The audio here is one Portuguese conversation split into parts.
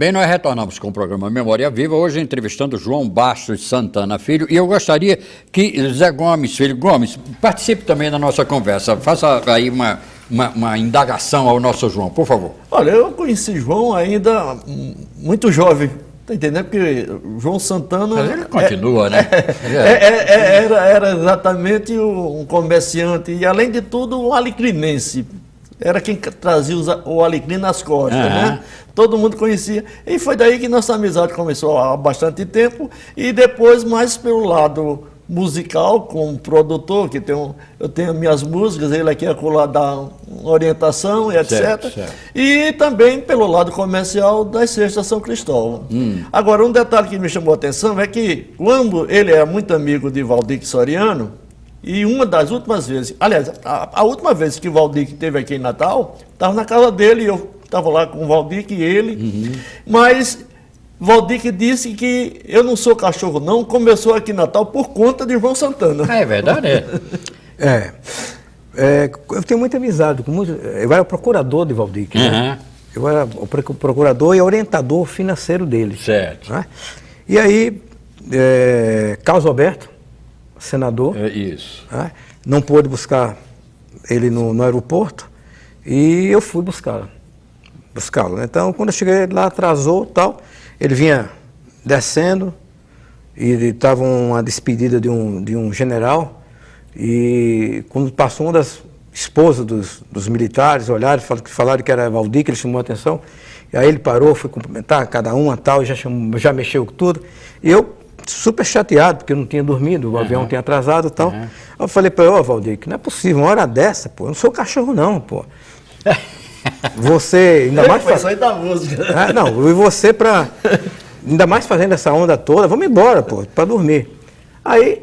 Bem, nós retornamos com o programa Memória Viva, hoje entrevistando João Bastos Santana Filho, e eu gostaria que Zé Gomes Filho, Gomes, participe também da nossa conversa, faça aí uma indagação ao nosso João, por favor. Olha, eu conheci João ainda muito jovem, tá entendendo? Porque João Santana... Mas ele continua, né? Era exatamente um comerciante e, além de tudo, um alecrinense. Era quem trazia o alecrim nas costas, né? Todo mundo conhecia. E foi daí que nossa amizade começou há bastante tempo. E depois, mais pelo lado musical, como produtor, que eu tenho minhas músicas, ele aqui acolá dá orientação e etc. Certo. E também pelo lado comercial das Cestas São Cristóvão. Agora, um detalhe que me chamou a atenção é que, quando ele era muito amigo de Valdir Soriano, e uma das últimas vezes, aliás, a última vez que o Valdir esteve aqui em Natal, estava na casa dele, eu estava lá com o Valdir e ele, mas Valdir disse que eu não sou cachorro não, começou aqui em Natal por conta de João Santana. É verdade, eu tenho muita amizade, eu era o procurador de Valdir, né? Eu era o procurador e orientador financeiro dele. Certo. Né? E aí, Carlos Alberto, senador, isso. Né? Não pôde buscar ele no aeroporto e eu fui buscá-lo. Então, quando eu cheguei lá, atrasou e tal, ele vinha descendo e estava uma despedida de um general e quando passou uma das esposas dos militares, olharam e falaram que era Valdir, que ele chamou a atenção, e aí ele parou, foi cumprimentar cada uma tal, já mexeu com tudo, e eu super chateado, porque eu não tinha dormido, o avião tinha atrasado e tal. Eu falei para ele, Valdir, que não é possível, uma hora dessa, pô, eu não sou cachorro não, pô. Você, ainda mais... Foi sair da música. Não, e você ainda mais fazendo essa onda toda, vamos embora, pô, para dormir. Aí,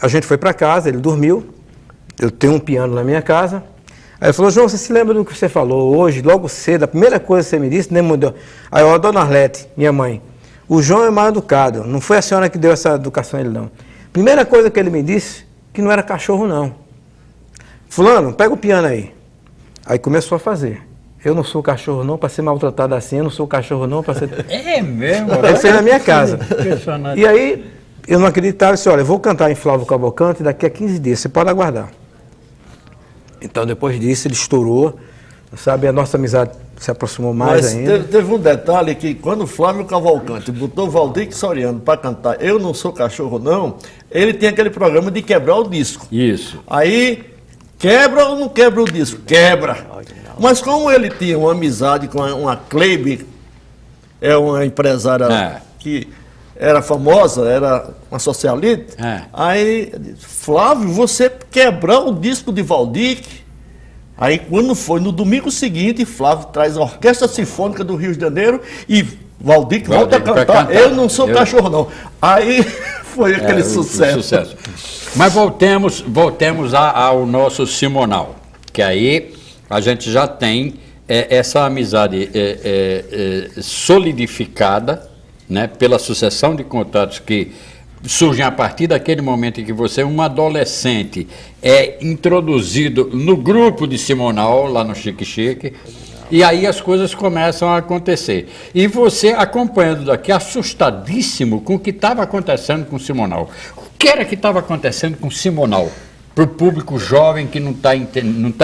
a gente foi para casa, ele dormiu, eu tenho um piano na minha casa. Aí ele falou, João, você se lembra do que você falou hoje, logo cedo, a primeira coisa que você me disse, nem mudou. Aí eu, a dona Arlete, minha mãe, o João é mal educado, não foi a senhora que deu essa educação a ele, não. Primeira coisa que ele me disse, que não era cachorro, não. Fulano, pega o piano aí. Aí começou a fazer. Eu não sou cachorro, não, para ser maltratado assim, eu não sou cachorro, não, para ser... É mesmo? Ele fez na minha casa. E aí, eu não acreditava, eu disse, olha, eu vou cantar em Flávio Cavalcante daqui a 15 dias, você pode aguardar. Então, depois disso, ele estourou, sabe, a nossa amizade se aproximou mais ainda. Teve um detalhe que quando o Flávio Cavalcante botou Valdir Soriano para cantar Eu Não Sou Cachorro Não, ele tem aquele programa de quebrar o disco. Isso. Aí, quebra ou não quebra o disco? Quebra. Mas como ele tinha uma amizade com uma Kleiber, uma empresária que era famosa, era uma socialite, aí, Flávio, você quebrar o disco de Valdir. Aí, quando foi no domingo seguinte, Flávio traz a Orquestra Sinfônica do Rio de Janeiro e Valdir volta a cantar Eu Não Sou Cachorro Não. Aí foi aquele sucesso. Mas voltemos ao nosso Simonal, que aí a gente já tem essa amizade solidificada, né, pela sucessão de contatos que surgem a partir daquele momento em que você, um adolescente, é introduzido no grupo de Simonal, lá no Chique Chique, e aí as coisas começam a acontecer. E você acompanhando daqui, assustadíssimo com o que estava acontecendo com Simonal. O que era que estava acontecendo com Simonal? Para o público jovem que não está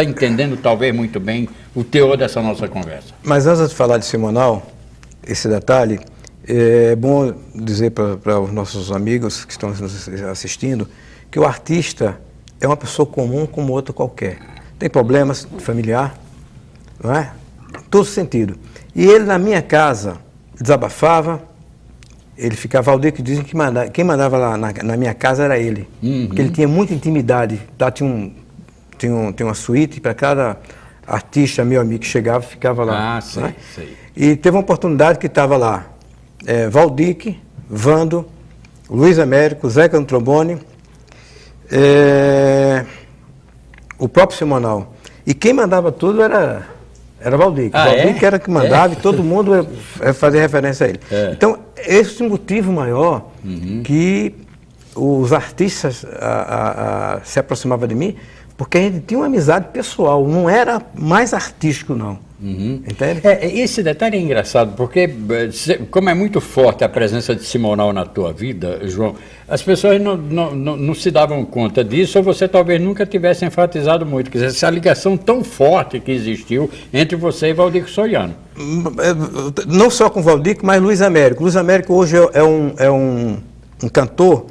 entendendo talvez muito bem o teor dessa nossa conversa. Mas antes de falar de Simonal, esse detalhe, é bom dizer para os nossos amigos que estão nos assistindo que o artista é uma pessoa comum como outra qualquer. Tem problemas familiar, não é? Todo sentido. E ele na minha casa desabafava, ele ficava, Valdir, que dizem que quem mandava lá na minha casa era ele. Porque ele tinha muita intimidade. Lá tinha uma suíte para cada artista, meu amigo, que chegava, ficava lá. Sei, né? sei. E teve uma oportunidade que estava lá Valdir, Vando, Luiz Américo, Zeca no trombone, o próprio Simonal. E quem mandava tudo era Valdir. Valdir que era que mandava e todo mundo fazia referência a ele. Então, esse é o motivo maior que os artistas se aproximavam de mim, porque a gente tinha uma amizade pessoal, não era mais artístico, não. Entende? Esse detalhe é engraçado, porque como é muito forte a presença de Simonal na tua vida, João, as pessoas não se davam conta disso, ou você talvez nunca tivesse enfatizado muito, quer dizer, essa ligação tão forte que existiu entre você e Valdir Soriano. Não só com o Valdir, mas Luiz Américo. Luiz Américo hoje é um cantor,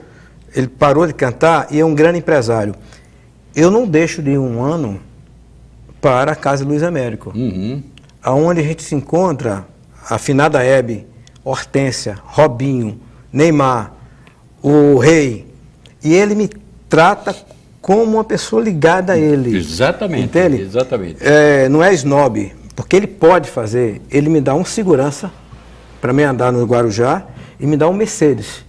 ele parou de cantar e é um grande empresário. Eu não deixo de ir um ano para a casa de Luiz Américo, aonde a gente se encontra, a finada Hebe, Hortência, Robinho, Neymar, o Rei, e ele me trata como uma pessoa ligada a ele. Exatamente. Entende? Exatamente. Não é snob, porque ele pode fazer, ele me dá um segurança para mim andar no Guarujá e me dá um Mercedes.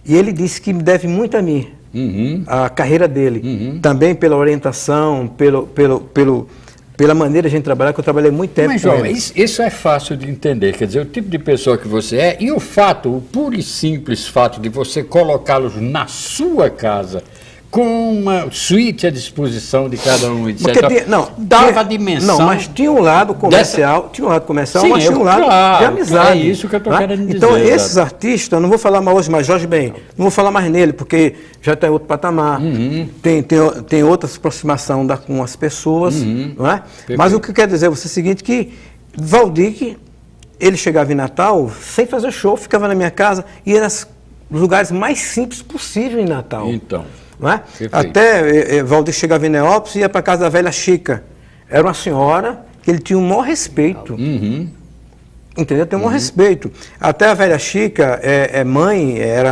E ele disse que me deve muito a mim. A carreira dele, também pela orientação, pela maneira de a gente trabalhar, que eu trabalhei muito tempo. Mas, João, isso é fácil de entender, quer dizer, o tipo de pessoa que você é e o puro e simples fato de você colocá-los na sua casa, com uma suíte à disposição de cada um, etc. Dava a dimensão. Não, mas tinha um lado comercial, Sim, mas tinha um lado de amizade. É isso que eu estou querendo dizer. Então, esses artistas, eu não vou falar mais hoje, mas Jorge Ben, não vou falar mais nele, porque já está em outro patamar, tem outra aproximação com as pessoas, não é? Perfeito. Mas o que eu quero dizer é o seguinte, que Valdir, ele chegava em Natal, sem fazer show, ficava na minha casa, e era nos lugares mais simples possível em Natal. Então. Não é? Até Valdir chegava em Neópolis e ia para casa da velha Chica. Era uma senhora que ele tinha o maior respeito. Entendeu? Tem o maior respeito. Até a velha Chica era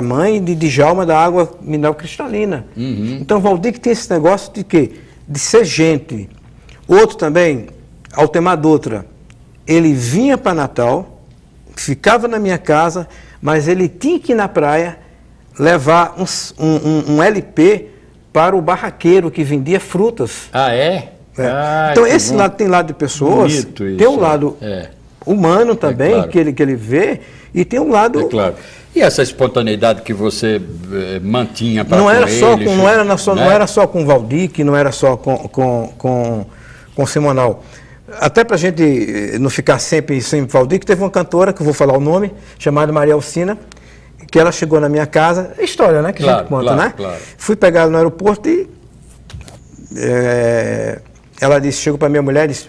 mãe de Djalma da água mineral cristalina. Então Valdir que tem esse negócio de quê? De ser gente. Outro também, Altemar Dutra. Ele vinha para Natal, ficava na minha casa, mas ele tinha que ir na praia levar um LP para o barraqueiro que vendia frutas. Ah, é? Então, esse lado tem lado de pessoas, tem um lado humano também, claro, que ele vê, e tem um lado... É claro. E essa espontaneidade que você mantinha para não era só com o Valdir, que não era só com o Simonal. Até para a gente não ficar sempre sem Valdir, que teve uma cantora, que eu vou falar o nome, chamada Maria Alcina, que ela chegou na minha casa, história, né, que a gente conta, né? Claro. Fui pegar ela no aeroporto e ela disse, chegou para minha mulher e disse,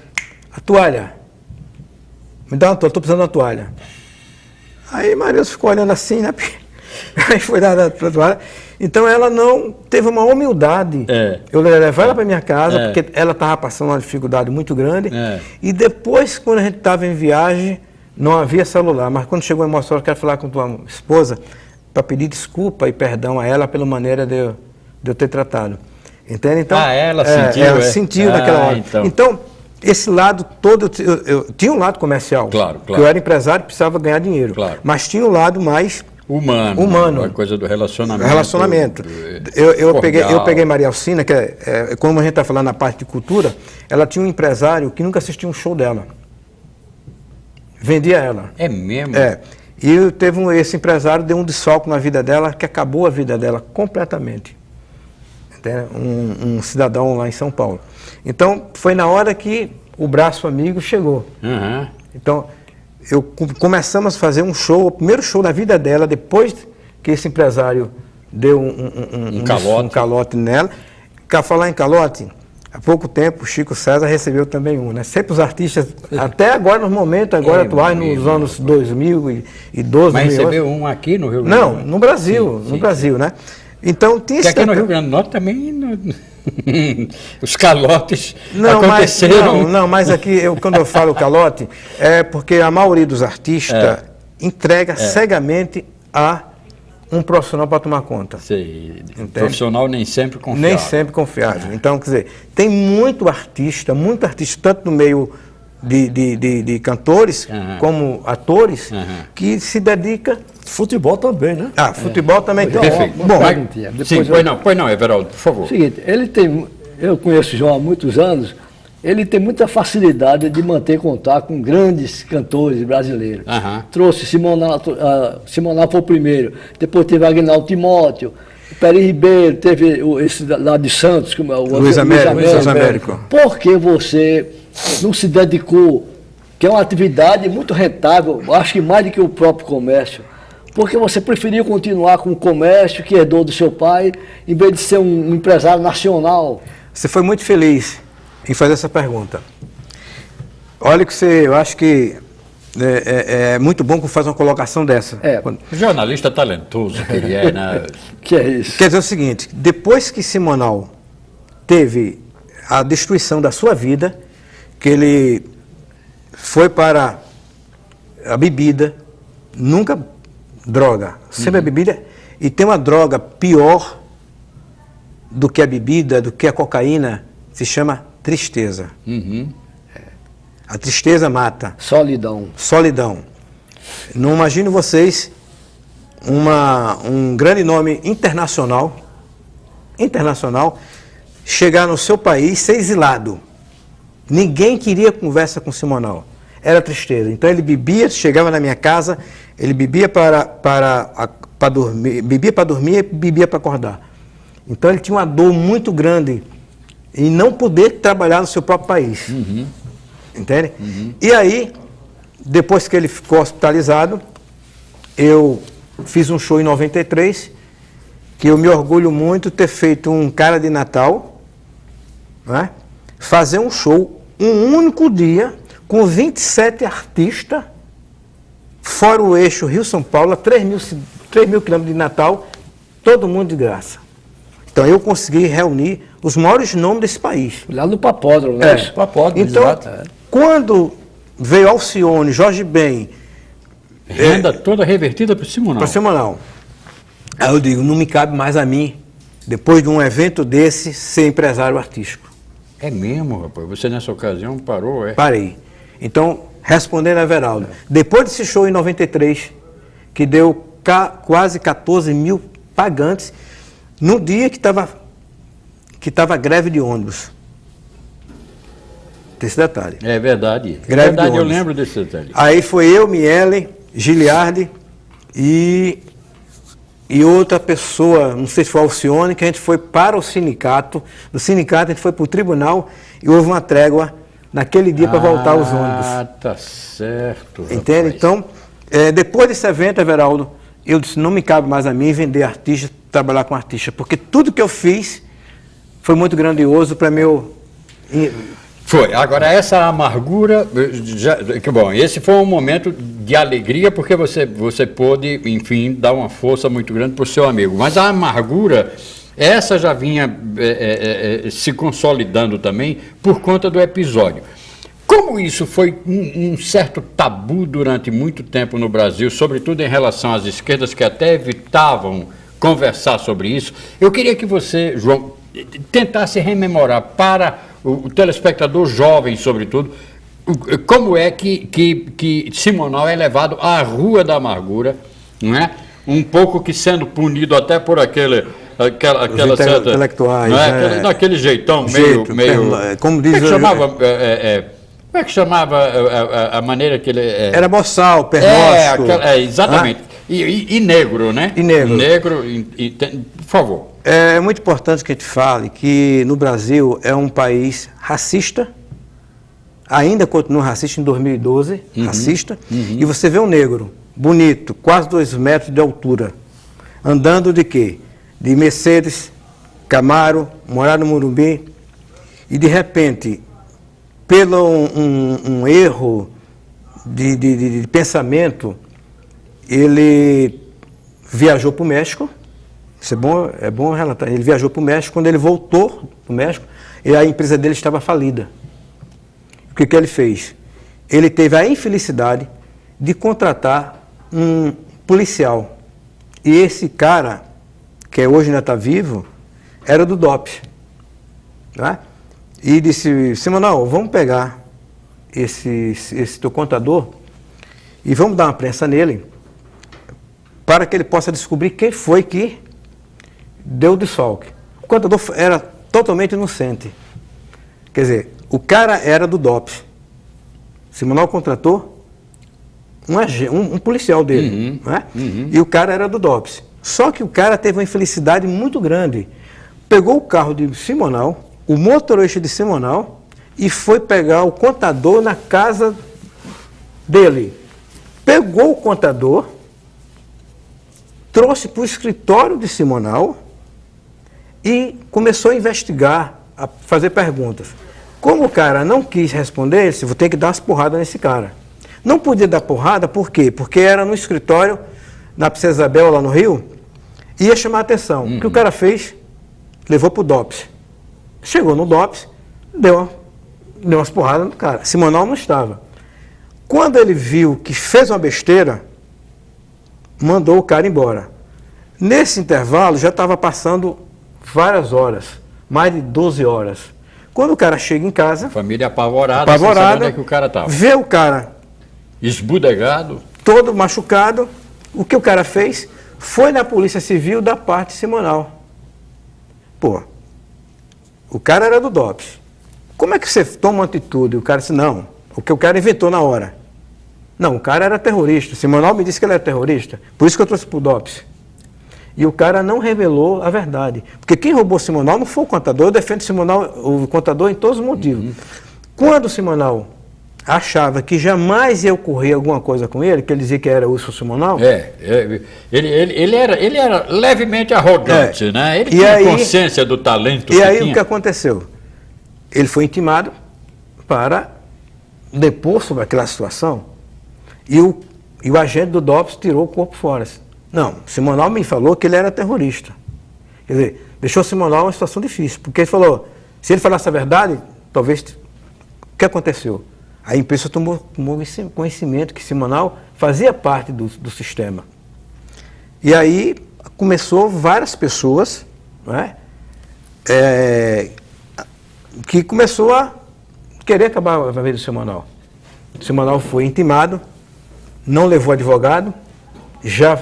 a toalha, me dá uma toalha, estou precisando de uma toalha. Aí Maria ficou olhando assim, né? Aí foi dar a toalha. Então ela não teve uma humildade. Eu levei ela para minha casa, porque ela estava passando uma dificuldade muito grande. E depois, quando a gente estava em viagem, não havia celular, mas quando chegou em Mossoró, eu quero falar com tua esposa para pedir desculpa e perdão a ela pela maneira de eu ter tratado. Entende? Então, ela sentiu? Ela sentiu naquela hora. Então, esse lado todo, eu tinha um lado comercial. Claro. Que eu era empresário e precisava ganhar dinheiro. Claro. Mas tinha um lado mais humano. A coisa do relacionamento. Eu peguei Maria Alcina, que como a gente está falando na parte de cultura, ela tinha um empresário que nunca assistiu um show dela. Vendia ela. É mesmo? E esse empresário deu um desfalque na vida dela, que acabou a vida dela completamente. Um cidadão lá em São Paulo. Então, foi na hora que o braço amigo chegou. Então, começamos a fazer um show, o primeiro show da vida dela, depois que esse empresário deu um calote nela. Quer falar em calote? Há pouco tempo, o Chico César recebeu também um, né? Sempre os artistas, até agora, nos momentos atuais, nos anos 2012, Mas recebeu um aqui no Rio Grande do Norte? Não, no Brasil, Brasil, né? Então, tinha aqui no Rio Grande do Norte também, os calotes aconteceram. Mas aqui, quando eu falo calote, é porque a maioria dos artistas entrega cegamente a um profissional para tomar conta. Profissional nem sempre confiável. Nem sempre confiável. Então, quer dizer, tem muito artista, tanto no meio de cantores, como atores, que se dedica... Futebol também, né? Futebol também tem. Pois não, Everaldo, por favor. Seguinte, eu conheço o João há muitos anos, ele tem muita facilidade de manter contato com grandes cantores brasileiros. Trouxe Simonal foi o primeiro, depois teve Aguinaldo Timóteo, Peri Ribeiro, teve esse lá de Santos, como é o Luiz Américo. Por que você não se dedicou que é uma atividade muito rentável, acho que mais do que o próprio comércio. Porque você preferiu continuar com o comércio que herdou do seu pai, em vez de ser um empresário nacional? Você foi muito feliz em fazer essa pergunta. Olha que eu acho que é muito bom que faz uma colocação dessa. Jornalista talentoso que ele é, né? Que é isso? Quer dizer o seguinte, depois que Simonal teve a destruição da sua vida, que ele foi para a bebida, nunca droga, sempre a bebida, e tem uma droga pior do que a bebida, do que a cocaína, se chama tristeza. A tristeza mata. Solidão. Não imagino vocês um grande nome internacional, chegar no seu país, ser exilado. Ninguém queria conversa com Simonal. Era tristeza. Então ele bebia, chegava na minha casa, ele bebia para dormir, bebia para dormir e bebia para acordar. Então ele tinha uma dor muito grande em não poder trabalhar no seu próprio país. Entende? E aí, depois que ele ficou hospitalizado, eu fiz um show em 93, que eu me orgulho muito de ter feito um cara de Natal, né? Fazer um show, um único dia, com 27 artistas, fora o eixo Rio-São Paulo, 3 mil quilômetros de Natal, todo mundo de graça. Então eu consegui reunir os maiores nomes desse país. Lá no Papódromo, né? Papódromo, então, quando veio Alcione, Jorge Ben... Renda toda revertida para o Simonal. Para o Simonal. Aí eu digo, não me cabe mais a mim, depois de um evento desse, ser empresário artístico. É mesmo, rapaz? Você nessa ocasião parou, é? Parei. Então, respondendo a Everaldo, depois desse show em 93, que deu quase 14 mil pagantes, no dia que estava greve de ônibus. Tem esse detalhe. É verdade. Greve é verdade, de eu ônibus. lembro desse detalhe. Aí foi eu, Miele, Giliardi e outra pessoa, não sei se foi Alcione, que a gente foi para o sindicato. Do sindicato a gente foi para o tribunal e houve uma trégua naquele dia para voltar os ônibus. Ah, tá certo. Entende? Rapaz. Então, depois desse evento, Everaldo, eu disse, não me cabe mais a mim vender artista, trabalhar com artista, porque tudo que eu fiz foi muito grandioso para meu... Foi. Agora, essa amargura, bom, esse foi um momento de alegria, porque você pôde, enfim, dar uma força muito grande para o seu amigo. Mas a amargura, essa já vinha se consolidando também por conta do episódio. Como isso foi um certo tabu durante muito tempo no Brasil, sobretudo em relação às esquerdas que até evitavam conversar sobre isso, eu queria que você, João, tentasse rememorar para o telespectador jovem, sobretudo, como é que Simonal é levado à Rua da Amargura, não é? Um pouco que sendo punido até por aquela certa... intelectuais, não é? Naquele jeitão meio... Como diz... Como é que chamava a maneira que ele... Era boçal, pernóstico. Exatamente. E negro, né? E negro. Negro, por favor. É muito importante que a gente fale que no Brasil é um país racista, ainda continua racista em 2012, racista, e você vê um negro bonito, quase 2 metros de altura, andando de quê? De Mercedes, Camaro, morar no Morumbi, e de repente, pelo um erro de pensamento, ele viajou para o México. Isso é bom relatar. Ele viajou para o México. Quando ele voltou para o México, a empresa dele estava falida. O que ele fez? Ele teve a infelicidade de contratar um policial. E esse cara, que hoje ainda está vivo, era do DOPS. Tá? E disse, Simonal, vamos pegar esse teu contador e vamos dar uma prensa nele para que ele possa descobrir quem foi que deu o desfalque. O contador era totalmente inocente. Quer dizer, o cara era do DOPS. Simonal contratou um policial dele. Né? E o cara era do DOPS. Só que o cara teve uma infelicidade muito grande. Pegou o carro de Simonal, o motorista de Simonal, e foi pegar o contador na casa dele pegou o contador, trouxe para o escritório de Simonal e começou a investigar, a fazer perguntas. Como o cara não quis responder, ele disse, vou ter que dar umas porradas nesse cara. Não podia dar porrada, por quê? Porque era no escritório, na Princesa Isabel, lá no Rio, ia chamar a atenção. O que o cara fez? Levou para o DOPS. Chegou no DOPS, deu umas porradas no cara. Simonal não estava. Quando ele viu que fez uma besteira, mandou o cara embora. Nesse intervalo, já estava passando várias horas, mais de 12 horas. Quando o cara chega em casa... Família apavorada, sem saber onde é que o cara estava. Vê o cara... esbudegado. Todo machucado. O que o cara fez? Foi na Polícia Civil da parte Simonal. Pô, o cara era do DOPS. Como é que você toma uma atitude? O cara disse, não, o que o cara inventou na hora. Não, o cara era terrorista. Simonal me disse que ele era terrorista. Por isso que eu trouxe para o DOPS. E o cara não revelou a verdade. Porque quem roubou Simonal não foi o contador. Eu defendo o contador em todos os motivos. Quando o Simonal achava que jamais ia ocorrer alguma coisa com ele, que ele dizia que era o Wilson Simonal... Ele era levemente arrogante, né? Ele tinha consciência do talento que tinha. E aí o que aconteceu? Ele foi intimado para depor sobre aquela situação e o agente do DOPS tirou o corpo fora. Não, Simonal me falou que ele era terrorista. Quer dizer, deixou Simonal uma situação difícil, porque ele falou, se ele falasse a verdade, talvez... O que aconteceu? A imprensa tomou conhecimento que Simonal fazia parte do sistema. E aí começou várias pessoas, né, que começou a querer acabar a vida do Simonal. Simonal foi intimado, não levou advogado, já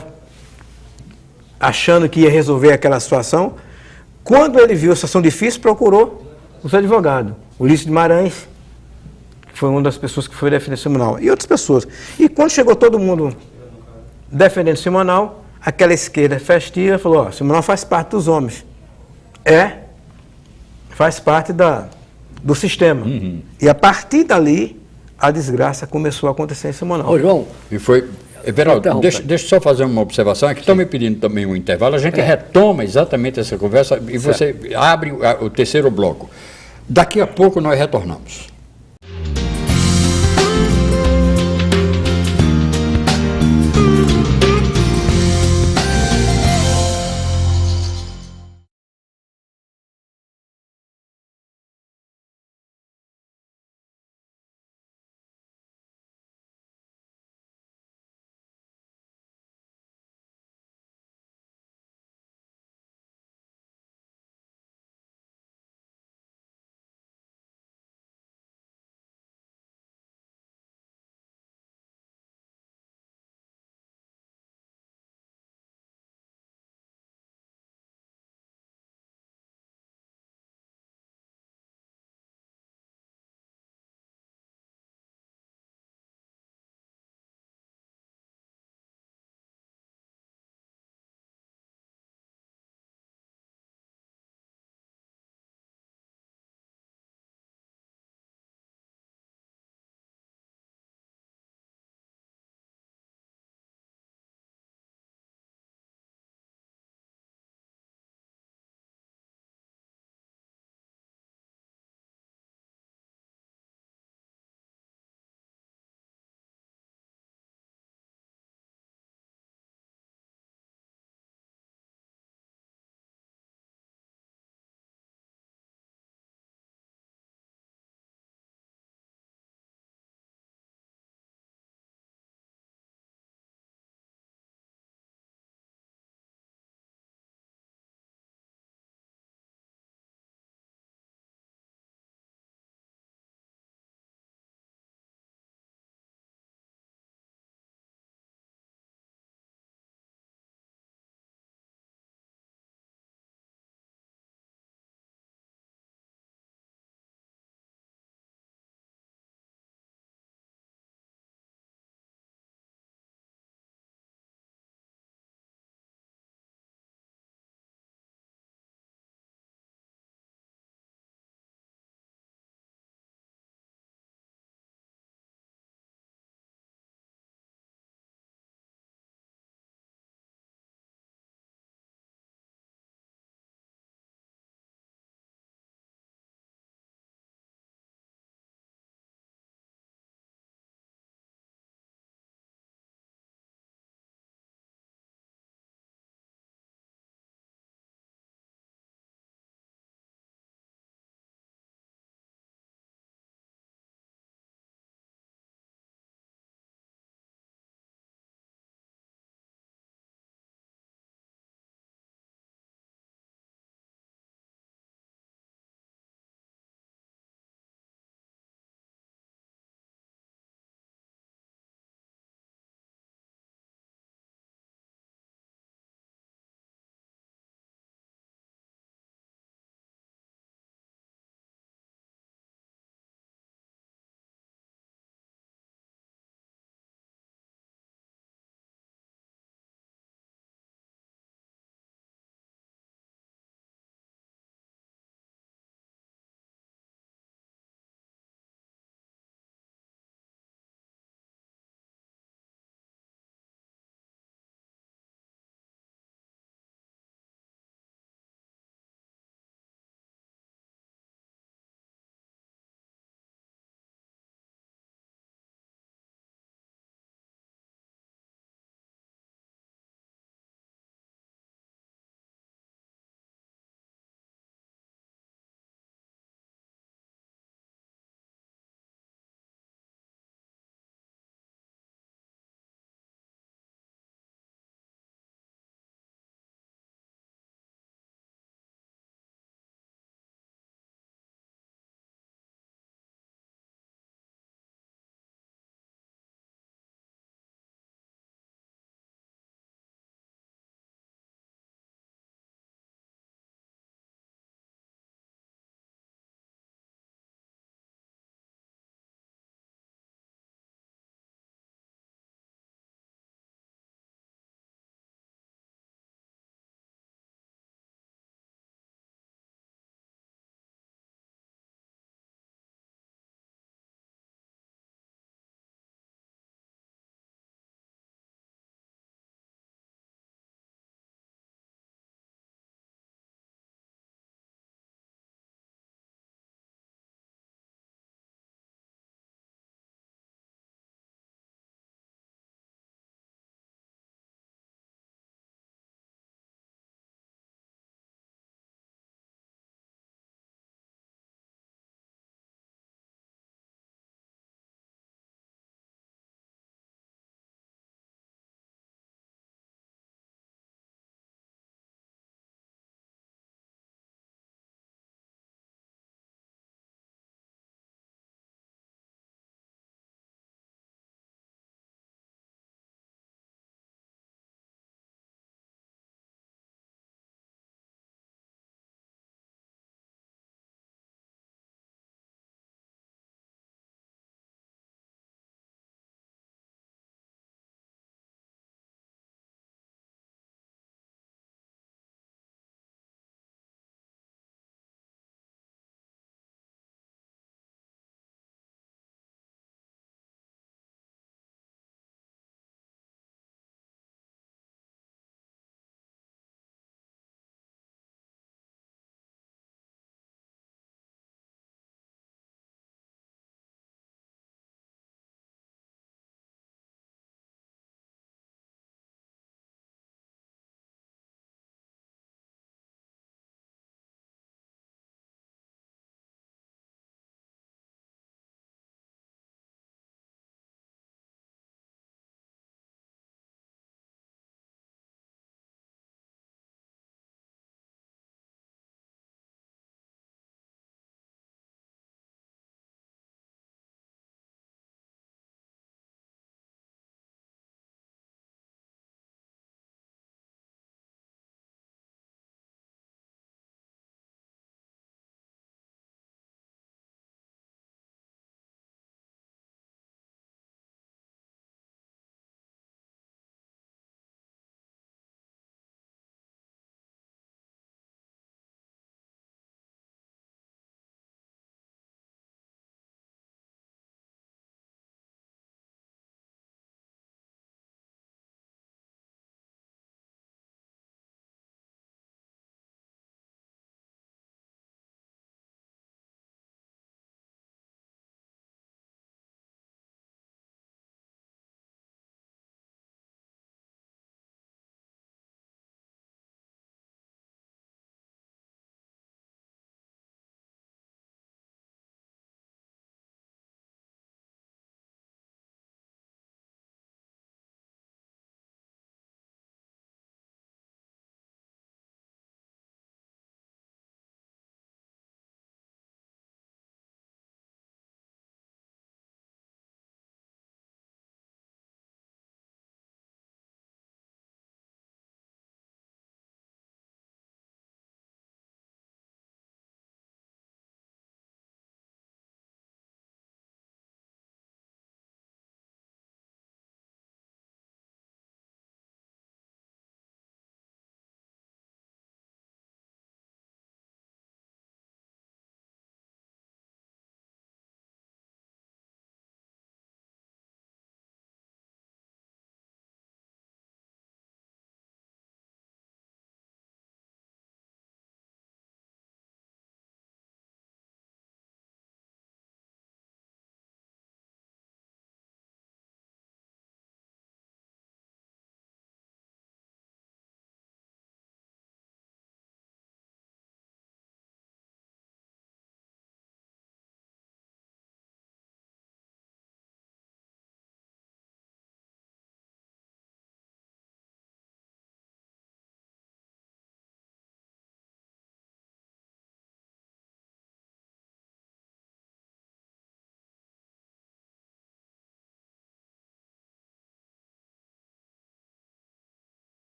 achando que ia resolver aquela situação. Quando ele viu a situação difícil, procurou os advogados. Ulisses Guimarães, que foi uma das pessoas que foi defender Simonal, e outras pessoas. E quando chegou todo mundo defendendo Simonal, aquela esquerda festiva falou, ó, Simonal faz parte dos homens. Faz parte do sistema. E a partir dali, a desgraça começou a acontecer em Simonal. Ô, João. E foi... Everaldo, deixa eu só fazer uma observação, aqui estão me pedindo também um intervalo, a gente retoma exatamente essa conversa e você abre o terceiro bloco. Daqui a pouco nós retornamos.